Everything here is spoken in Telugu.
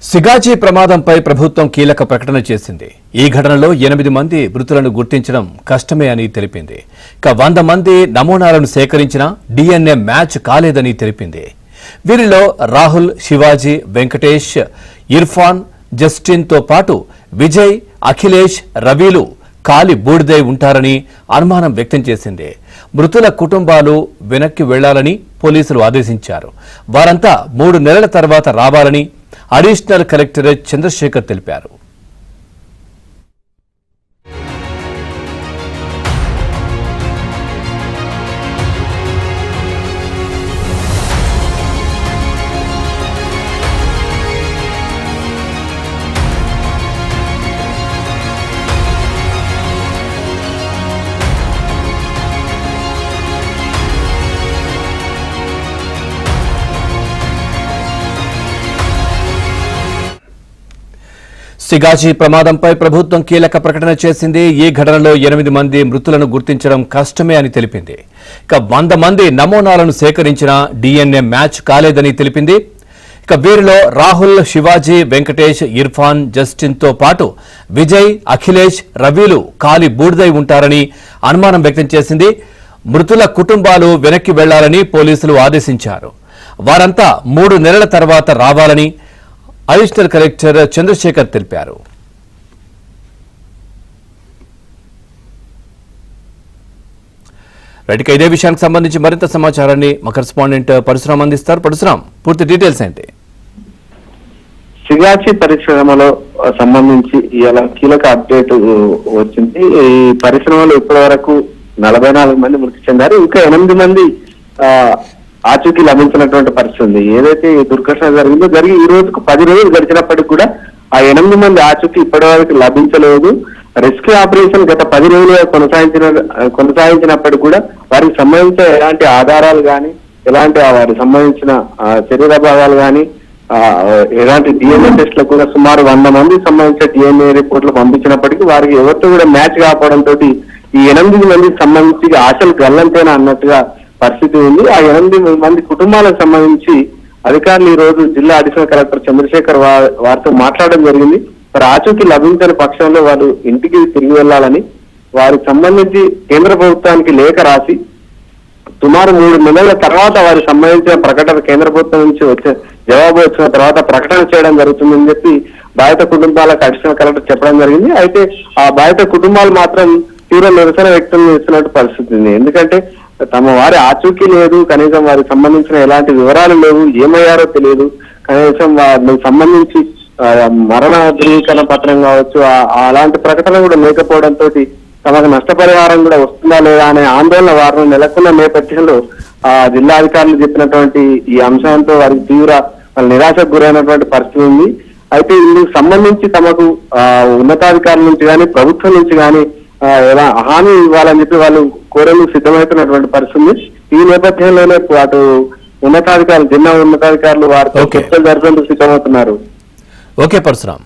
సిగాచి ప్రమాదంపై ప్రభుత్వం కీలక ప్రకటన చేసింది. ఈ ఘటనలో 8 మంది మృతులను గుర్తించడం కష్టమే అని తెలిపింది. ఇక 100 మంది నమూనాలను సేకరించినా DNA మ్యాచ్ కాలేదని తెలిపింది. వీరిలో రాహుల్, శివాజీ, వెంకటేష్, ఇర్ఫాన్, జస్టిన్ తో పాటు విజయ్, అఖిలేష్, రవిలు కాలి బూడిదై ఉంటారని అనుమానం వ్యక్తం చేసింది. మృతుల కుటుంబాలు వెనక్కి వెళ్లాలని పోలీసులు ఆదేశించారు. వారంతా 3 నెలల తర్వాత రావాలని అడిషనల్ కలెక్టర్ చంద్రశేఖర్ తెలిపారు. సిగాచి ప్రమాదంపై ప్రభుత్వం కీలక ప్రకటన చేసింది. ఈ ఘటనలో 8 మంది మృతులను గుర్తించడం కష్టమే అని తెలిపింది. ఇక 100 మంది నమూనాలను సేకరించినా DNA మ్యాచ్ కాలేదని తెలిపింది. ఇక వీరిలో రాహుల్, శివాజీ, వెంకటేష్, ఇర్ఫాన్, జస్టిన్ తో పాటు విజయ్, అఖిలేష్, రవిలు కాలి బూడిదై ఉంటారని అనుమానం వ్యక్తం చేసింది. మృతుల కుటుంబాలు వెనక్కి వెళ్లాలని పోలీసులు ఆదేశించారు. వారంతా 3 నెలల తర్వాత రావాలని అడిషనల్ కలెక్టర్ చంద్రశేఖర్ తెలిపారు. రైట్, ఇదే విషయానికి సంబంధించి మరింత సమాచారాన్ని మా కరెస్పాండెంట్ పరశురాం అందిస్తారు. పరశురాం, పూర్తి డీటెయిల్స్ ఏంటి? సిగాచి పరిశ్రమలో సంబంధించి ఇలా కీలక అప్డేట్ వచ్చింది. ఈ పరిశ్రమలో ఇప్పటి వరకు 44 మంది మృతి చెందారు. ఇంకా 8 మంది ఆచూకీ లభించినటువంటి పరిస్థితి ఉంది. ఏదైతే ఈ దుర్ఘటన జరిగి ఈ రోజుకు 10 రోజులు గడిచినప్పటికీ కూడా ఆ 8 మంది ఆచూకీ ఇప్పటి వరకు లభించలేదు. రెస్క్యూ ఆపరేషన్ గత 10 రోజులుగా కొనసాగించినప్పటికీ కూడా వారికి సంబంధించిన ఎలాంటి ఆధారాలు కానీ, ఎలాంటి వారికి సంబంధించిన శరీర భాగాలు కానీ, ఎలాంటి DNA టెస్ట్లకు కూడా సుమారు 100 మందికి సంబంధించిన DNA రిపోర్ట్లు పంపించినప్పటికీ వారికి ఎవరితో కూడా మ్యాచ్ కాకపోవడంతో ఈ 8 మందికి సంబంధించి ఆశలు గల్లంతేనా అన్నట్టుగా పరిస్థితి ఉంది. ఆ 8 మంది కుటుంబాలకు సంబంధించి అధికారులు ఈ రోజు జిల్లా అడిషనల్ కలెక్టర్ చంద్రశేఖర్ వారితో మాట్లాడడం జరిగింది. మరి ఆచూకీ లభించని పక్షంలో వారు ఇంటికి తిరిగి వెళ్లాలని, వారికి సంబంధించి కేంద్ర ప్రభుత్వానికి లేఖ రాసి సుమారు 3 నెలల తర్వాత వారికి సంబంధించిన ప్రకటన కేంద్ర ప్రభుత్వం నుంచి జవాబు వచ్చిన తర్వాత ప్రకటన చేయడం జరుగుతుందని చెప్పి బాధిత కుటుంబాలకు అడిషనల్ కలెక్టర్ చెప్పడం జరిగింది. అయితే ఆ బాధిత కుటుంబాలు మాత్రం తీవ్ర నిరసన వ్యక్తం చేస్తున్నట్టు పరిస్థితి ఉంది. ఎందుకంటే తమ వారి ఆచూకీ లేదు, కనీసం వారికి సంబంధించిన ఎలాంటి వివరాలు లేవు, ఏమయ్యారో తెలియదు, కనీసం వారికి సంబంధించి మరణ ధృవీకరణ పత్రం కావచ్చు అలాంటి ప్రకటన కూడా లేకపోవడంతో తమకు నష్టపరిహారం కూడా వస్తుందా లేదా అనే ఆందోళన వారిని నెలకొన్న నేపథ్యంలో జిల్లా అధికారులు చెప్పినటువంటి ఈ అంశంతో వారికి తీవ్ర నిరాశకు గురైనటువంటి పరిస్థితి ఉంది. అయితే ఇందుకు సంబంధించి తమకు ఉన్నతాధికారుల నుంచి కానీ, ప్రభుత్వం నుంచి కానీ ఎలా హామీ ఇవ్వాలని చెప్పి వాళ్ళు కోరేందుకు సిద్ధమవుతున్నటువంటి పరిస్థితి. ఈ నేపథ్యంలోనే అటు జిల్లా ఉన్నతాధికారులు వారితో చర్చలు జరిపేందుకు సిద్ధమవుతున్నారు. ఓకే పరశురాం.